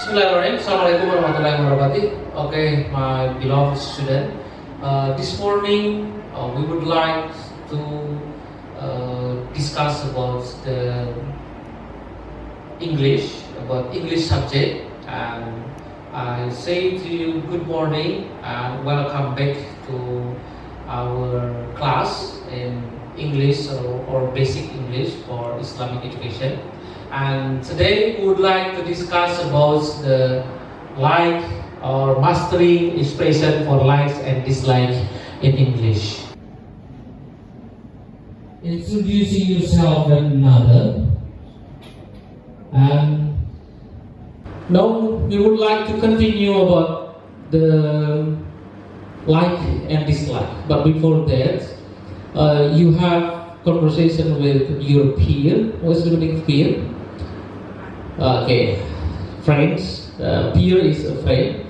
Bismillahirrahmanirrahim. Assalamualaikum warahmatullahi wabarakatuh. Okay, my beloved student. This morning we would like to discuss about the English subject. And I say to you good morning and welcome back to our class in English or basic English for Islamic education. And today we would like to discuss about the like or mastering expression for likes and dislikes in English. Introducing yourself and another. And now we would like to continue about the like and dislike. But before that, you have conversation with your peer. What's the meaning of peer? Okay, friends. Peer is a friend.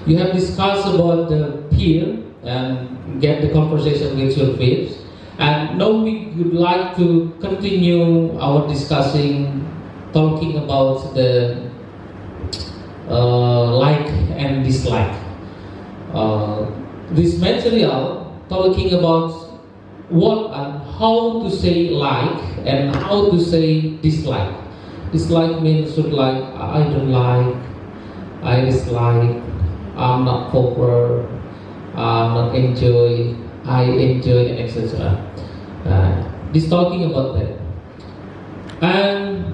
You have discussed about the peer and get the conversation with your peers. And now we would like to continue our discussing, talking about the like and dislike. This material talking about what and how to say like and how to say dislike. Dislike means like I don't like, I dislike, I'm not proper, I'm not enjoy, I enjoy, etc. This talking about that. And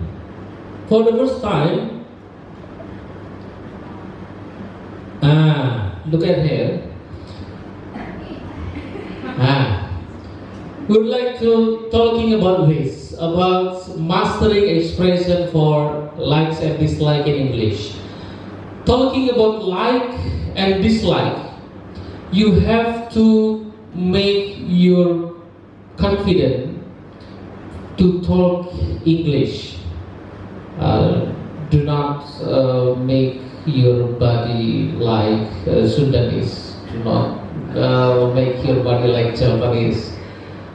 for the first time, look at here. We would like to talking about this, about mastering expression for likes and dislike in English. Talking about like and dislike, you have to make your confident to talk English. Do not make your body like Sundanese. Do not make your body like Japanese.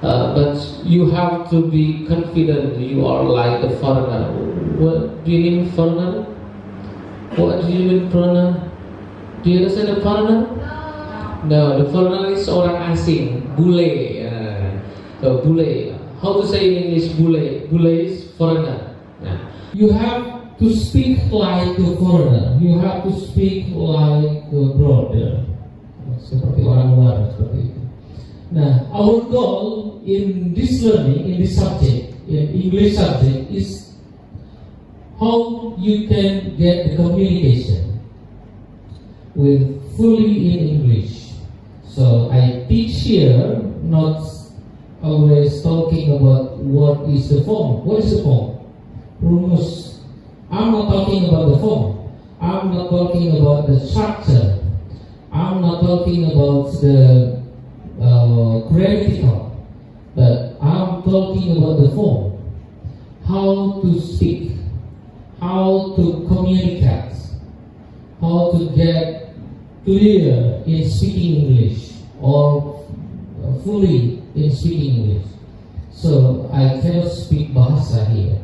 But you have to be confident you are like a foreigner. What do you mean foreigner? What do you mean foreigner? Do you understand the foreigner? No, the foreigner is orang asing. Bule. Bule. How to say in English bule? Bule is foreigner. You have to speak like a foreigner. You have to speak like a brother. Seperti orang luar seperti itu. Now, our goal in this learning, in this subject, in English subject, is how you can get the communication with fully in English. So I teach here, not always talking about what is the form. What is the form? Rumus. I'm not talking about the form. I'm not talking about the structure. I'm not talking about the grammatical, but I'm talking about the form. How to speak, how to communicate, how to get clear in speaking English or fully in speaking English. So I cannot speak bahasa here.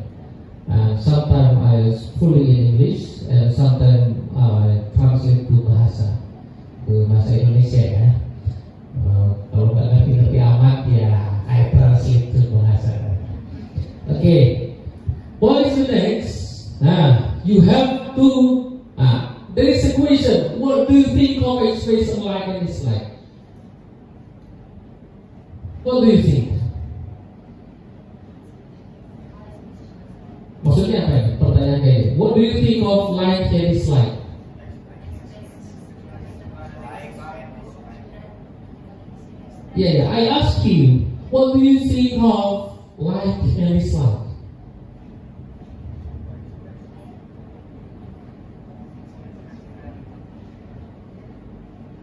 Sometimes I fully in English and sometimes I translate to bahasa Indonesia ya. Kalau nggak ngerti amat ya I translate to bahasa. Okay, what is the next? You have to. There is a question. What do you think of expression like and dislike? What do you think? Maksudnya apa ini? Pertanyaan kayak ini. What do you think of like and dislike? Yeah, I ask you, what do you think of like and dislike?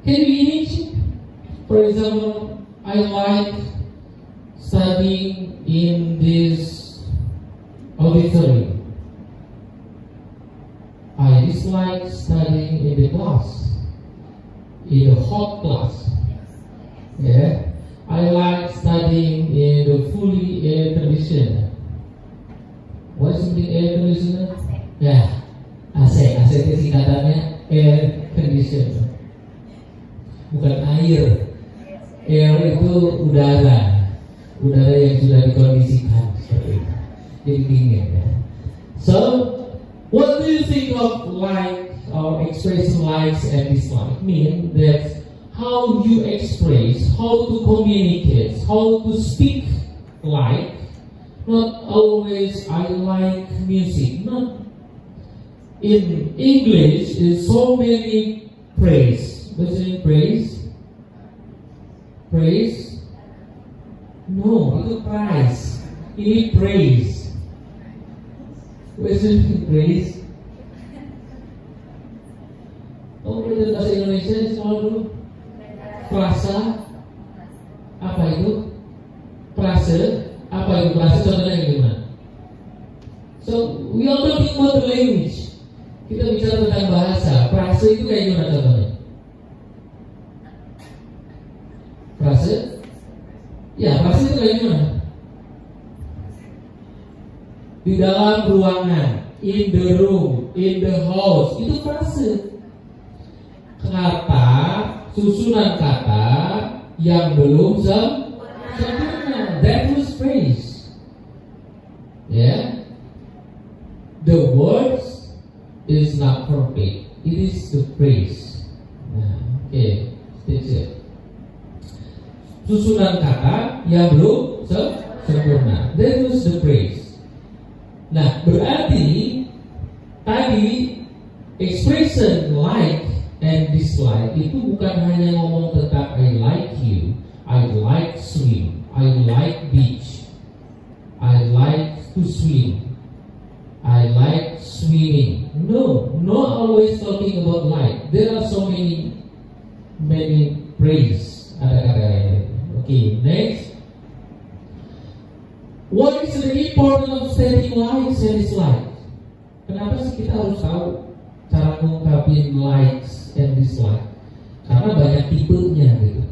Can you imagine? For example, I like studying in this auditorium. I dislike studying in the class, in the hot class. Yeah, I like studying in the fully air conditioner. What is the air conditioner? Yeah, AC itu singkatan air condition, bukan air. Air itu udara yang sudah dikondisikan seperti itu, jadi dingin ya. So, what do you think of like or expressing likes and dislikes? Mean that how you express, how to communicate, how to speak like. Not always I like music. Not in English is so many praise. What's in praise? Praise? No, itu prize. Ini praise. What's in praise? Oh, itu bahasa Indonesia selalu frasa. Apa itu? Frase. Apa itu frase? Contohnya gimana? So, we are talking about the language. Kita bicara tentang bahasa. Frase itu kayak gimana contohnya? Frase? Ya, frase itu kayak gimana? Di dalam ruangan, in the room, in the house, itu frase. Kata, susunan kata yang belum sempurna. That was phrase. Yeah. The words is not perfect. It is the phrase. Okay, that's it. Susunan kata yang belum sempurna. That was the phrase. Nah, berarti tadi expression like and dislike itu bukan hanya ngomong tentang I like you, I like swim, I like beach, I like to swim, I like swimming. No, not always talking about like. There are so many praise. Ada kata lain. Okay, next. What is the importance of stating likes and dislikes? Kenapa sih kita harus tahu cara mengungkapin likes and dislikes? Karena banyak tipenya gitu.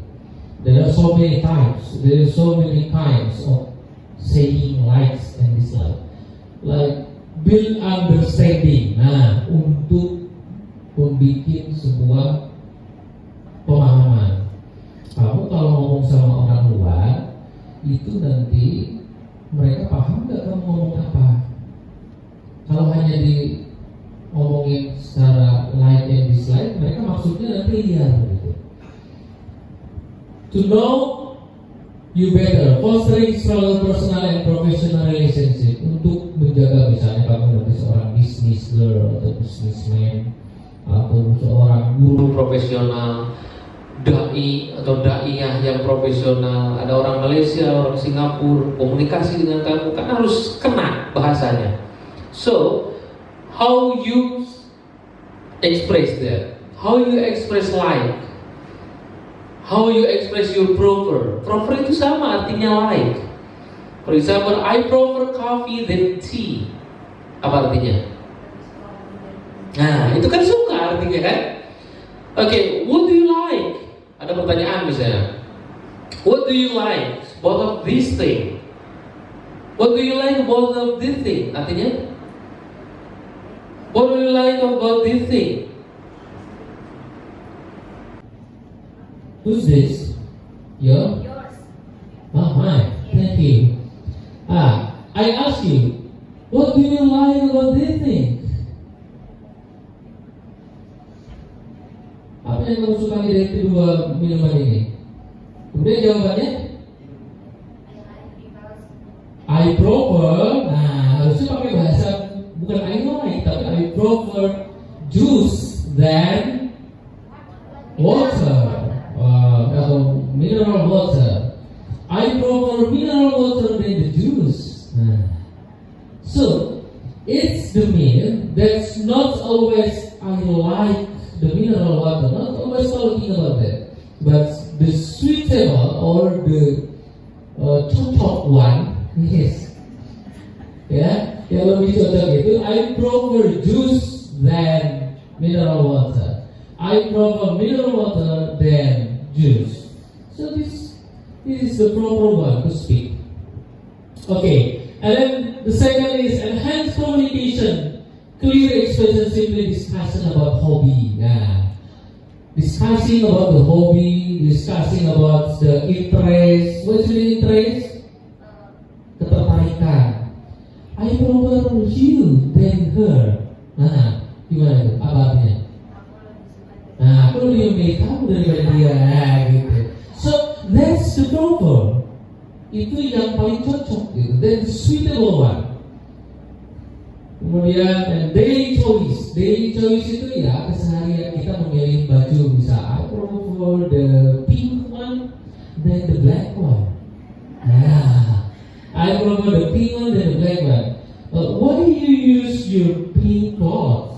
There are so many types. There are so many kinds of saying likes and dislikes. Like build understanding. Nah, untuk membuat sebuah pemahaman. Kamu kalau ngomong sama orang luar, itu nanti mereka paham nggak kamu ngomong apa? Kalau hanya di ngomongin secara like and dislike, mereka maksudnya nanti liar gitu. To know you better, fostering strong personal and professional relationship. Untuk menjaga misalnya kamu nanti seorang business girl atau businessman atau seorang guru profesional, dai atau daiyah yang profesional, ada orang Malaysia, orang Singapura, komunikasi dengan kamu kan harus kena bahasanya. So, how you express that? How you express like? How you express your prefer? Prefer itu sama artinya like. For example, I prefer coffee than tea. Apa artinya? Nah, itu kan suka artinya kan? Okay, what do you like? Ada pertanyaan misalnya, what do you like both of these things? What do you like both of these things? Artinya, what do you like about this thing? Who's this? Yours. Oh, mine. Thank you. I ask you, what do you like about this thing? Apa yang kamu suka dari kedua minuman ini? Kemudian jawabannya, I prefer. Nah, harusnya pakai bahasa bukan I like, tapi I prefer juice than water. Atau mineral water. I prefer mineral water than the juice. So it's the mean that's not always I like the mineral water, not always talking about that, but the suitable or the cocok one, yes, ya, yang lebih cocok itu I prefer juice than mineral water. I prefer mineral water than juice. So this is the proper one to speak. Okay, and then the second is enhanced communication Clear expression simply discussion about hobby. Nah, discussing about the hobby, discussing about the interest. What's the interest? Ketertarikan. I prefer you than her. Nah, gimana itu? Apa artinya? Nah, aku lebih memilih kamu daripada dia. Nah, gitu. So that's the proper. Itu yang paling cocok gitu. That's the suitable one. Kemudian daily choice. Daily choice itu ya keseharian kita memilih baju, bisa I prefer the pink one than the black one. Nah, I prefer the pink one than the black one. Why do you use your pink clothes?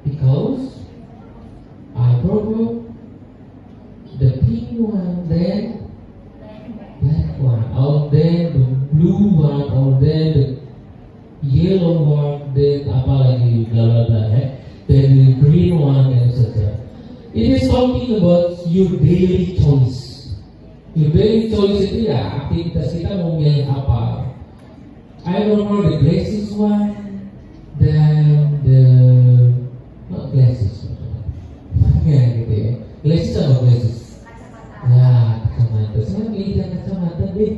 Because I prefer the pink one than black one, or then the blue one, or then the yellow one, then apa lagi bla bla bla, then the green one, and etc. It is talking about your daily choice. Your daily choice itu ya aktivitas kita mau milih apa. I prefer the glasses one, then the not glasses, ya gitu ya. Glasses apa glasses? Ya, kacamata. Saya pilih yang kacamata deh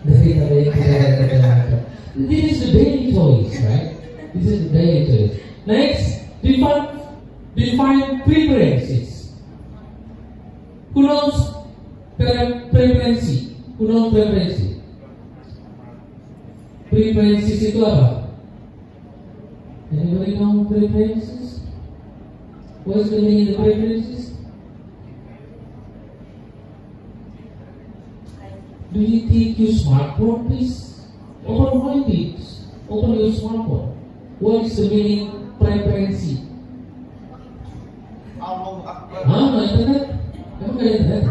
daripada yang tidak kacamata. This is the daily choice, right? This is the daily choice. Next, define preferences. Who knows preferensi? Who knows preferensi? Preferences itu apa? Anybody know preferences? What's the meaning of preferences? Do you think your smartphone, please? Open your smartphone. What is the meaning preferensi? No internet? Emang gak internet?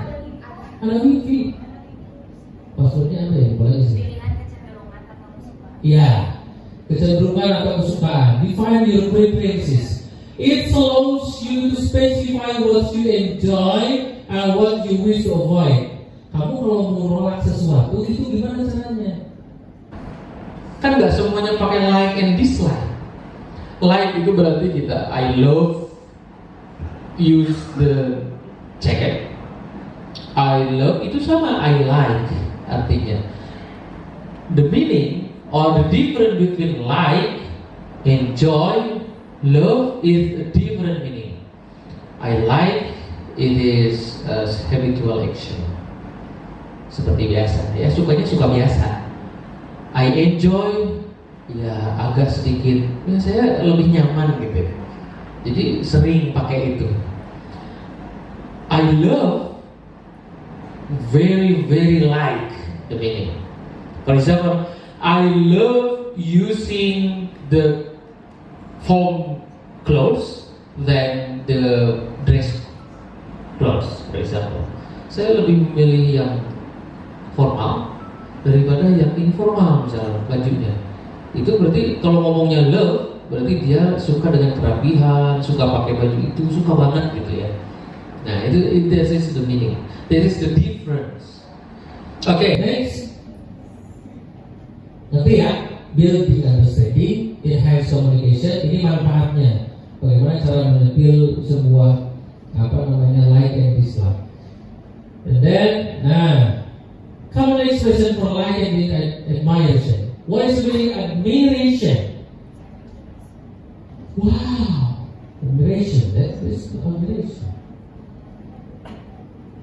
Ada wifi. Passwordnya apa ya? Boleh sih. Iya, kecenderungan atau kesukaan. Define your preferences. It allows you to specify what you enjoy and what you wish to avoid. Kamu kalau mau menolak sesuatu itu gimana caranya? Kan nggak semuanya pakai like and dislike. Like itu berarti kita I love use the jacket. I love itu sama I like artinya. The meaning or the difference between like, enjoy, love is a different meaning. I like it is a habitual action. Seperti biasa, ya sukanya suka biasa. I enjoy, ya agak sedikit, ya saya lebih nyaman gitu. Jadi sering pakai itu. I love, very like the meaning. For example, I love using the form clothes than the dress clothes. For example, saya lebih memilih yang formal daripada yang informal, misalnya bajunya. Itu berarti kalau ngomongnya love, berarti dia suka dengan kerapihan, suka pakai baju itu, suka banget gitu ya. Nah itu this is the meaning, there is the difference. Okay, next. Nanti ya, build understanding, enhance communication. Ini manfaatnya. Bagaimana cara menempel sebuah like and dislike. And then, common expression for like and admiration. What is the meaning of admiration? Wow, admiration. That is admiration.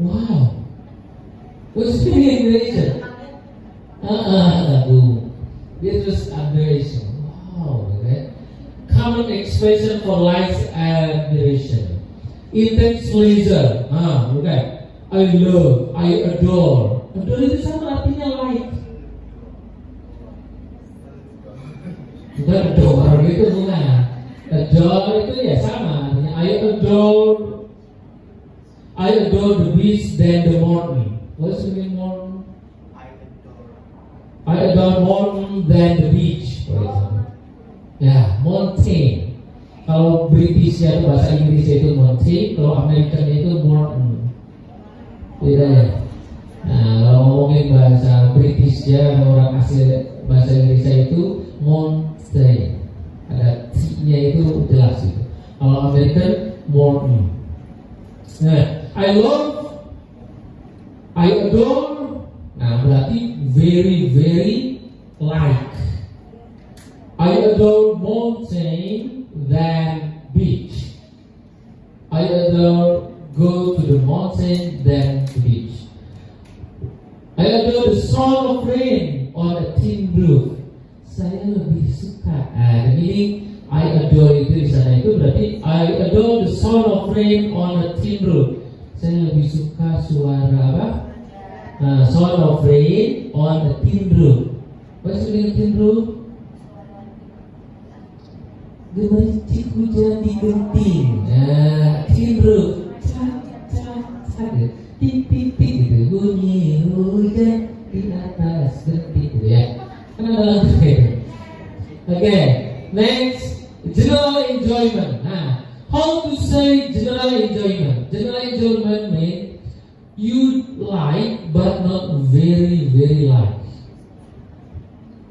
Wow, what's the meaning of admiration? This was admiration. Wow, okay. Common expression for like and admiration. Intense pleasure. Okay. I love, I adore. Adore itu sama artinya like. Bukan adore gitu bukan. Adore itu ya sama artinya. I adore the beach than the morning. What's the meaning morning? I adore morning than the beach, for example. Ya, mountain. Kalau Britishnya itu bahasa Inggrisnya itu mountain, kalau Amerikannya itu mountain. Beda ya. Nah, kalau ngomongin bahasa British ya orang asli bahasa Inggrisnya itu mountain, ada T-nya itu jelas gitu. Kalau American morning. Nah, I adore. Nah, berarti very like. I adore mountain than beach. I adore go to the mountain than the beach. I adore the sound of rain on a tin roof. Saya lebih suka. Ini I adore itu di sana itu berarti I adore the sound of rain on a tin roof. Saya lebih suka suara apa? Sound of rain on a tin roof. What is the tin roof? Gemericik hujan di genting. Tin roof. Tik gitu. Bunyi hujan di atas genting gitu ya. Kan ada lagu gitu. Oke, next, general enjoyment. Nah, how to say general enjoyment? General enjoyment means you like but not very like.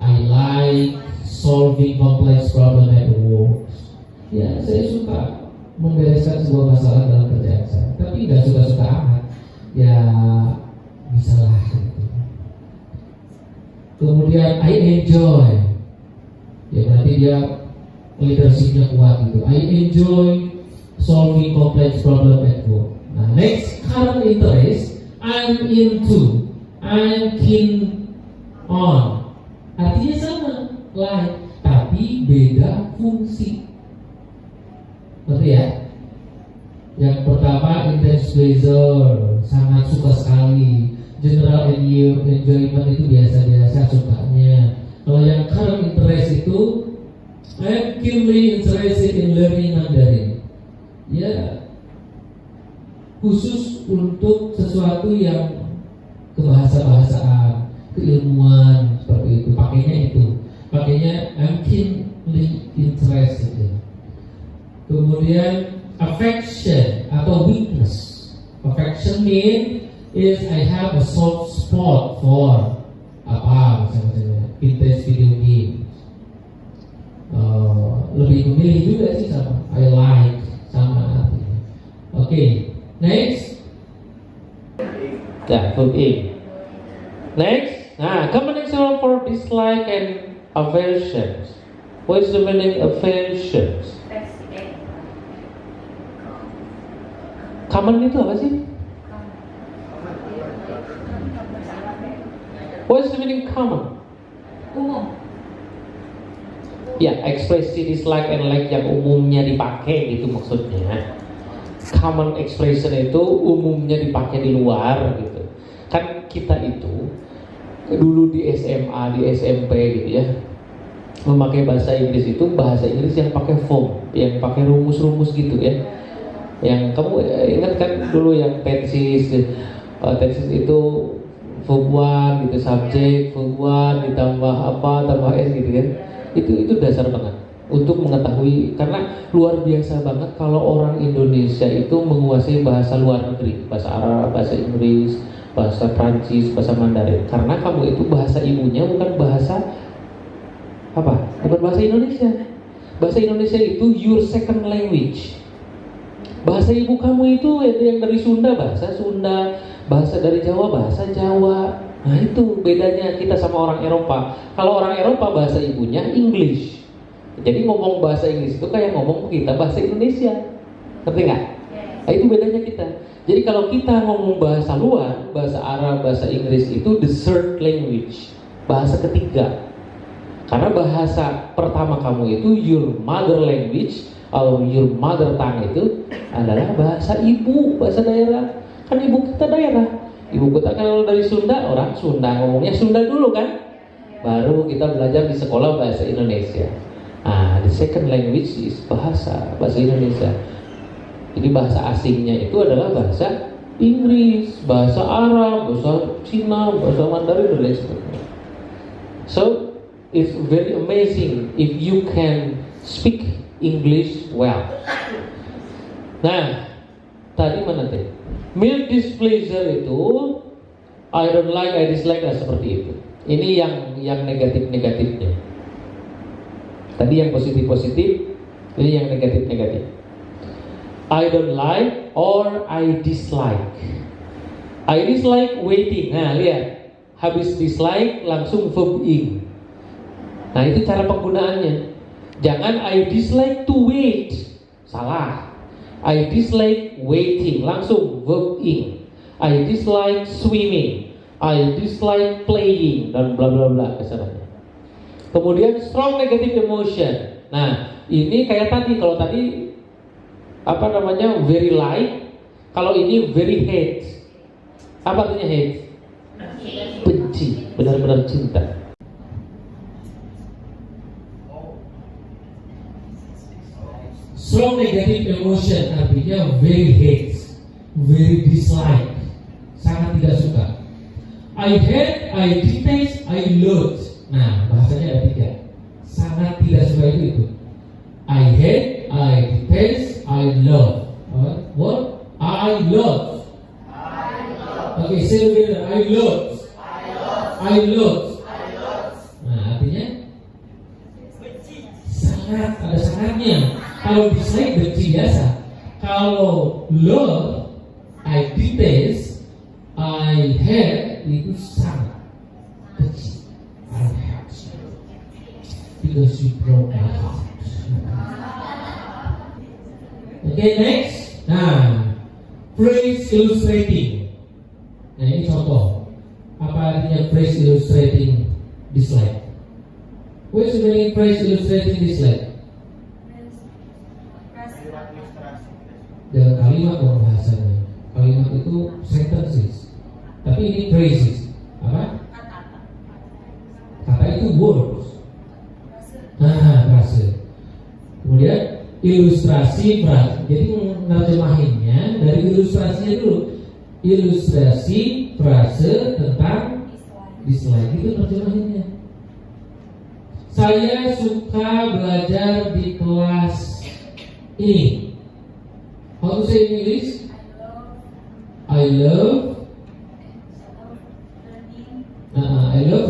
I like solving complex problem at work. Ya, saya suka membereskan sebuah masalah dalam kerjaan saya, tapi nggak suka-suka amat. Ya, bisa lah gitu. Kemudian I enjoy. Ya berarti dia leadershipnya kuat gitu. I enjoy solving complex problem at work. Nah, next, current interest. I'm into. I'm keen on. Artinya sama, like, tapi beda fungsi. Betul ya? Yang pertama intense pleasure, sangat suka sekali. General enjoyment itu biasa-biasa sukanya. Kalau yang current interest itu I'm keenly interested in learning Mandarin. Ya, khusus untuk sesuatu yang kebahasa-bahasaan, keilmuan seperti itu. Pakainya I'm keenly interested. Kemudian affection atau weakness. Affection mean is I have a soft spot for apa misalnya vintage video game. Lebih memilih juga sih sama I like sama artinya. Oke, next. Ya, huruf E. Next, common example for dislike and aversion. What is the meaning of aversion? Common itu apa sih? What is the meaning common? Umum. Ya, ekspresi dislike and like yang umumnya dipakai gitu maksudnya. Common expression itu umumnya dipakai di luar gitu. Kan kita itu dulu di SMA, di SMP gitu ya, memakai bahasa Inggris itu bahasa Inggris yang pakai form, yang pakai rumus-rumus gitu ya. Yang kamu ingat kan dulu yang tenses itu verb 1 gitu, subjek verb 1 ditambah apa tambah s gitu kan. Itu dasar banget untuk mengetahui, karena luar biasa banget kalau orang Indonesia itu menguasai bahasa luar negeri, bahasa Arab, bahasa Inggris, bahasa Prancis, bahasa Mandarin. Karena kamu itu bahasa ibunya bukan bahasa apa? Bukan bahasa Indonesia. Bahasa Indonesia itu your second language. Bahasa ibu kamu itu yang dari Sunda, bahasa Sunda, bahasa dari Jawa, bahasa Jawa. Nah itu bedanya kita sama orang Eropa. Kalau orang Eropa bahasa ibunya English. Jadi ngomong bahasa Inggris itu kayak ngomong kita bahasa Indonesia. Ngerti nggak? Nah itu bedanya kita. Jadi kalau kita ngomong bahasa luar, bahasa Arab, bahasa Inggris itu the third language, bahasa ketiga. Karena bahasa pertama kamu itu your mother language atau your mother tongue itu adalah bahasa ibu, bahasa daerah. Kan ibu kita daerah. Ibu kita kalau dari Sunda, orang Sunda ngomongnya Sunda dulu kan, baru kita belajar di sekolah bahasa Indonesia. The second language is bahasa Indonesia. Jadi bahasa asingnya itu adalah bahasa Inggris, bahasa Arab, bahasa Cina, bahasa Mandarin dan lain sebagainya. So it's very amazing if you can speak English well. Nah, tadi mana tadi? Mild displeasure itu I don't like, I dislike, seperti itu. Ini yang negatif-negatifnya. Tadi yang positif-positif, ini yang negatif-negatif. I don't like or I dislike. I dislike waiting. Nah, lihat. Habis dislike langsung verb ing. Nah, itu cara penggunaannya. Jangan I dislike to wait. Salah. I dislike waiting. Langsung verb ing. I dislike swimming. I dislike playing, dan bla bla bla kesananya. Kemudian strong negative emotion. Nah, ini kayak tadi. Kalau tadi apa namanya, very like. Kalau ini very hate. Apa artinya hate? Benci, benar-benar cinta. Strong negative emotion artinya very hate, very dislike, sangat tidak suka. I hate, I detest, I loathe. Nah, bahasanya ada 3. Sangat tidak suka itu. I hate, I detest, I love. What? I love. Okay, say together. I love. I love. Nah, artinya sangat, ada sangatnya. Kalau dislike benci biasa. Kalau love, I detest, I hate, itu sangat kecil. I hate you because you broke my heart. Okay, next. Nah, phrase illustrating. Nah, ini contoh. Apa artinya phrase illustrating dislike? What is the meaning phrase illustrating dislike? Dengan kalimat dong bahasanya. Kalimat itu sentences. Tapi ini phrases. Apa? Kata itu words. Nah, frase. Kemudian ilustrasi frase. Jadi menerjemahinnya dari ilustrasinya dulu. Ilustrasi frase tentang dislike, itu terjemahinnya. Saya suka belajar di kelas ini. How to say in English? I love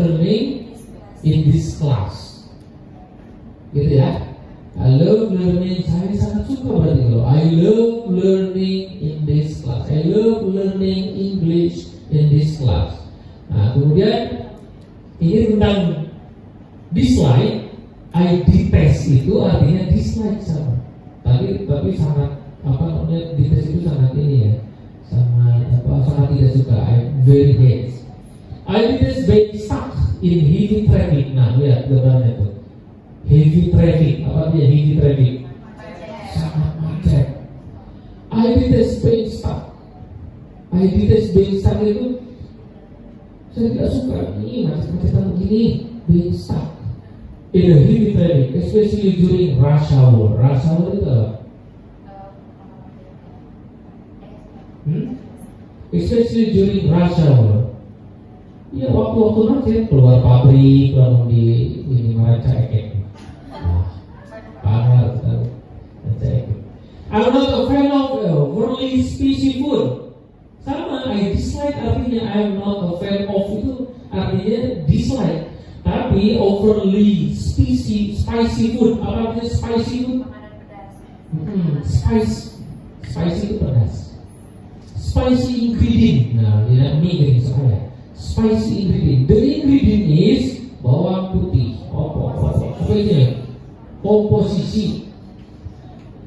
learning in this class. Gitu ya. I love learning. Saya sangat suka berarti loh. I love learning in this class. I love learning English in this class. Nah, kemudian ini tentang dislike. I detest itu artinya dislike sama. Tapi sangat apa namanya, detest itu sangat ini ya. Sangat tidak suka. I very hate. I detest being stuck in heavy traffic. Nah, lihat gambarnya tuh. Heavy traffic, apa dia heavy traffic? Sangat macet. I detest being stuck. I detest being stuck itu saya tidak suka ini macet-macetan begini, being stuck in a heavy traffic, especially during rush hour. Rush hour itu apa? Especially during rush hour. Ya, waktu-waktu macet, keluar pabrik, lalu di ini Maranca Ekek. I'm not a fan of overly spicy food. Sama, I dislike artinya I'm not a fan of itu artinya dislike. Tapi overly spicy food, apa artinya spicy food? Spicy itu pedas. Spicy ingredient. Nah, tidak mie dari saya. Spicy ingredient. The ingredient is bawang putih. Apa ini? Komposisi.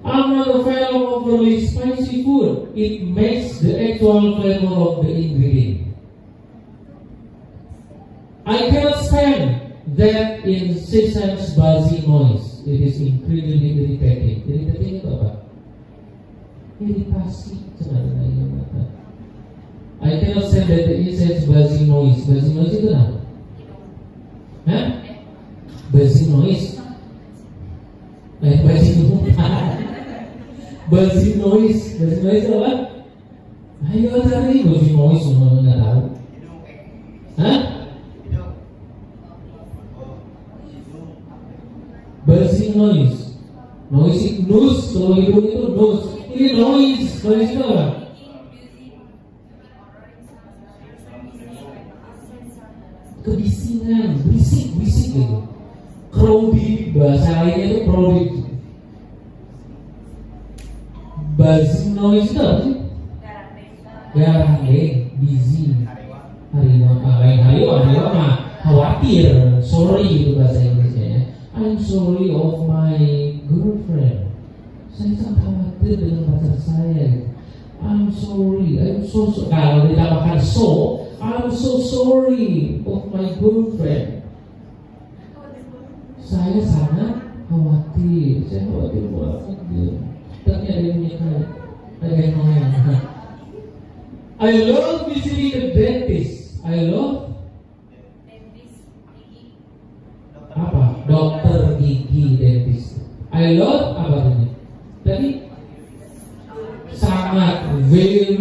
I'm not a fan of overly spicy food. It makes the actual flavor of the ingredient. I cannot stand that incessant buzzing noise. It is incredibly irritating. Irritating itu apa? Iritasi. I cannot stand that incessant buzzing noise. Buzzing noise itu apa? Hah? Buzzing noise. Buzzing noise apa? Ayo tadi buzzing noise semua nggak tahu. Hah? Buzzing noise kalau hidung itu nose. Ini noise itu apa? Kebisingan. bajingan, berisik gitu. Crowded, bahasa lainnya itu crowded. Buzzing noise itu apa sih? Garang busy. Hariwa mah khawatir, sorry itu bahasa Inggrisnya. I'm sorry of my girlfriend. Saya sangat khawatir dengan pacar saya. I'm sorry. Kalau ditambahkan I'm so sorry of my girlfriend. Saya sangat khawatir. Saya khawatir banget. Tapi ada yang menyukai, ada yang lain. I love visiting the dentist. I love apa? Dokter gigi, dentist. I love apa ini? Tadi sangat, very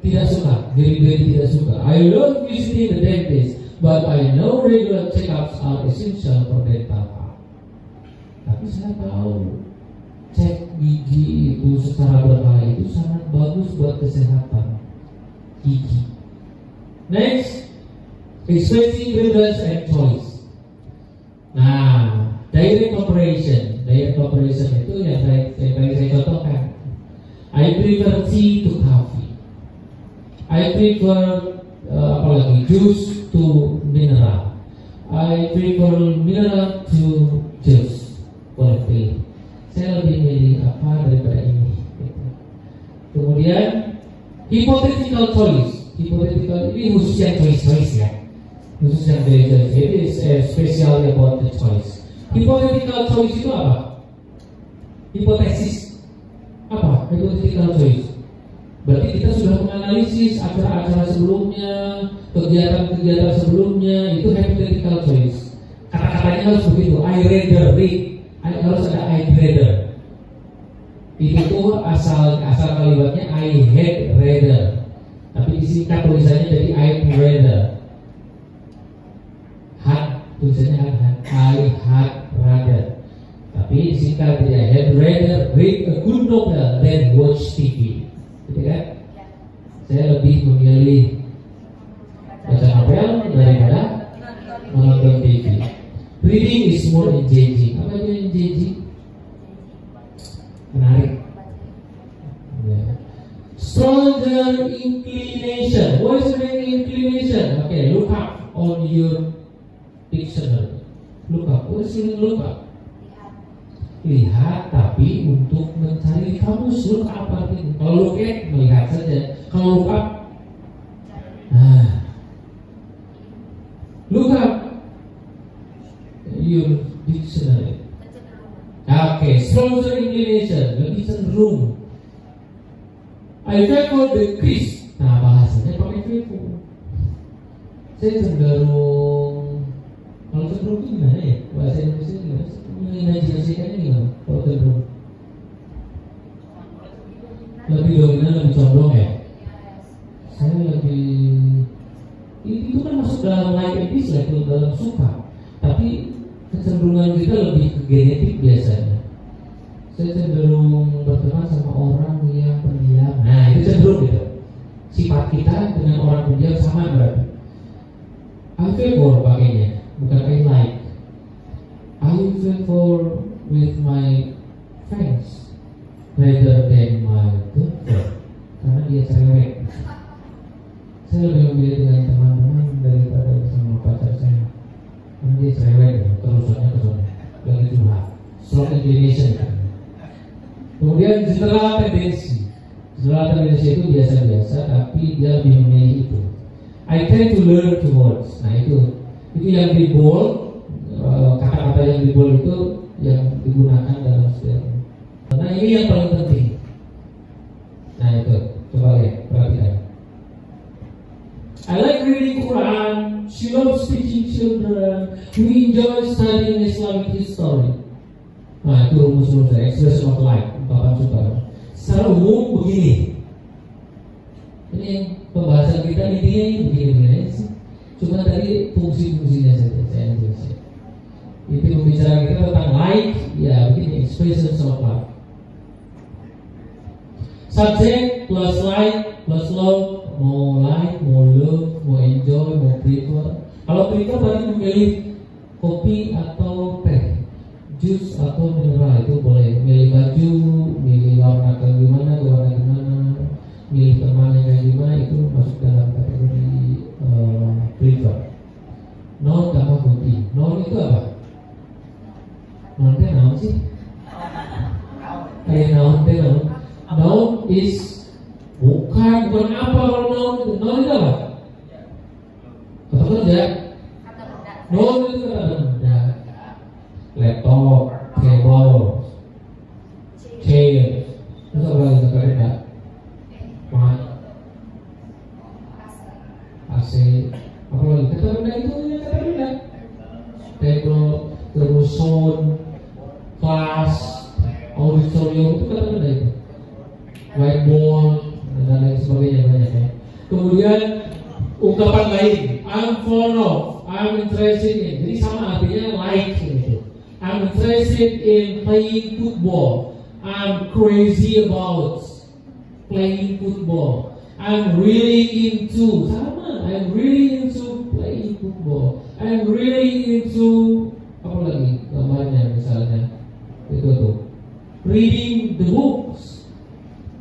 tidak suka, very tidak suka. I love visiting the dentist, but I know regular checkups are essential for dental health. Tapi saya tahu cek gigi itu secara berkala itu sangat bagus buat kesehatan gigi. Next, expressing preference and choice. Nah, direct operation itu yang saya contohkan. I prefer tea to coffee. I prefer juice to mineral. I prefer mineral to juice. Boleh. Saya lebih milih apa daripada ini. Kemudian hypothetical choice. Ini khusus yang choice ya. Khusus yang choice. It is special about the choice. Hypothetical choice itu apa? Hipotesis. Apa? Hypothetical choice. Berarti kita sudah menganalisis acara-acara sebelumnya, kegiatan-kegiatan sebelumnya, itu hypothetical choice. Kata-katanya harus begitu. I rather read. Harus ada I rather. Itu tuh asal kalimatnya I had rather. Tapi disingkat tulisannya jadi I rather. Had tulisannya had. I had rather. Tapi disingkat jadi I had rather read a good novel than watch TV. Gitu kan? Saya lebih memilih baca novel daripada menonton TV. Reading is more engaging. Apa itu engaging? Menarik. Stronger inclination. What is the inclination? Okay, look up on your dictionary. Look up. What is it look up? Lihat, tapi untuk mencari kamus. Look up artinya. Kalau look at, melihat saja. Kalau look up, look up your dictionary. Okay, stronger inclination, lebih cenderung. I favor the Chris. Nah, bahasanya pakai favor. Saya cenderung, kalau cenderung itu gimana ya? Bahasa Indonesia gimana? Mengimajinasikannya gimana? Kalau cenderung lebih dominan, lebih condong ya? Saya lebih, itu kan masuk dalam like and dislike, dalam suka. Tapi kecenderungan kita lebih ke genetik biasanya. Saya cenderung berteman sama orang yang pendiam. Nah, itu cenderung gitu. Sifat kita dengan orang pendiam sama berarti. I favor pakainya, bukan I like. I favor with my friends rather than my girlfriend, karena dia cerewet. Saya lebih memilih dengan teman-teman daripada sama pacar saya. Karena dia cerewet, terusannya ke sana, lagi curhat. Strong inclination. Kemudian general tendency. General tendency itu biasa-biasa, tapi dia lebih memilih itu. I tend to learn to words. Nah itu yang di bold, kata-kata yang di bold itu yang digunakan dalam statement. Nah ini yang paling penting. Nah itu, coba lihat, perhatikan. I like reading Quran. She loves teaching children. We enjoy studying Islamic history. Nah itu rumus-rumus saya, expression of like, ungkapan suka. Secara umum begini. Ini pembahasan kita intinya ini begini-begini sih. Cuma tadi fungsi-fungsinya saja saya jelaskan. Itu pembicaraan kita tentang like, ya begini, expressions of like. Subject plus like plus love, mau like, mau love, mau enjoy, mau prefer. Kalau printer berarti memilih kopi atau teh, jus atau mineral, itu boleh. Milih baju, milih warna kayak gimana, milih temannya kayak gimana, itu masuk dalam kategori printer. Non tambah putih. Non itu apa? Non teh naon sih? Noun. Noun is bukan apa kalau noun itu. Noun itu apa? Kata kerja. Noun itu kata benda. Laptop, table, chair. Terus apa lagi kata benda? Mat, AC. Apa lagi kata benda itu? Kata benda. Table, terus sound, kelas, auditorium, itu kata benda itu. Whiteboard dan lain sebagainya banyak ya. Kemudian ungkapan lain, I'm fond of, I'm interested in. Jadi sama artinya like gitu. I'm interested in playing football. I'm crazy about playing football. I'm really into, sama. I'm really into playing football. I'm really into, apa lagi gambarnya misalnya itu tuh, reading the books.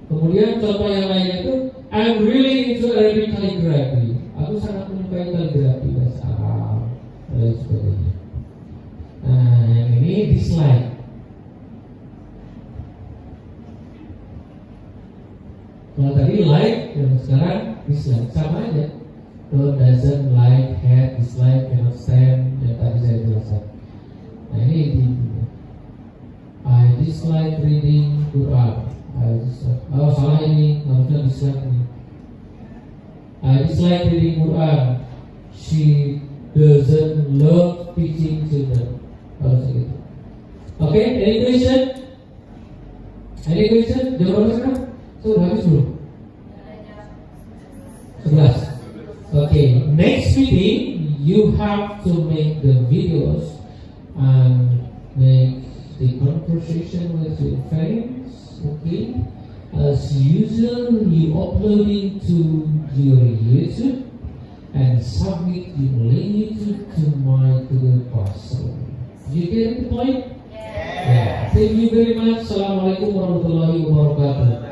Kemudian contoh yang lainnya itu, I'm really into Arabic calligraphy. Aku sangat menyukai kaligrafi bahasa Arab dan lain sebagainya. Nah, yang ini dislike. Kalau tadi like, dan sekarang dislike, sama aja. Doesn't like, hate, dislike, cannot stand, yang tadi saya jelaskan. Nah ini I dislike reading Quran. Oh salah ini, harusnya dislike ini. I dislike reading Quran. She doesn't love teaching children. Harusnya gitu. Oke, any question? Any question? Jawabannya sekarang? Sudah habis belum? 11. Okay, next meeting you have to make the videos and make the conversation with your friends. Okay, as usual, you uploading to your YouTube and submit your link to my Google Classroom. You get the point? Yeah. Thank you very much. Assalamualaikum warahmatullahi wabarakatuh.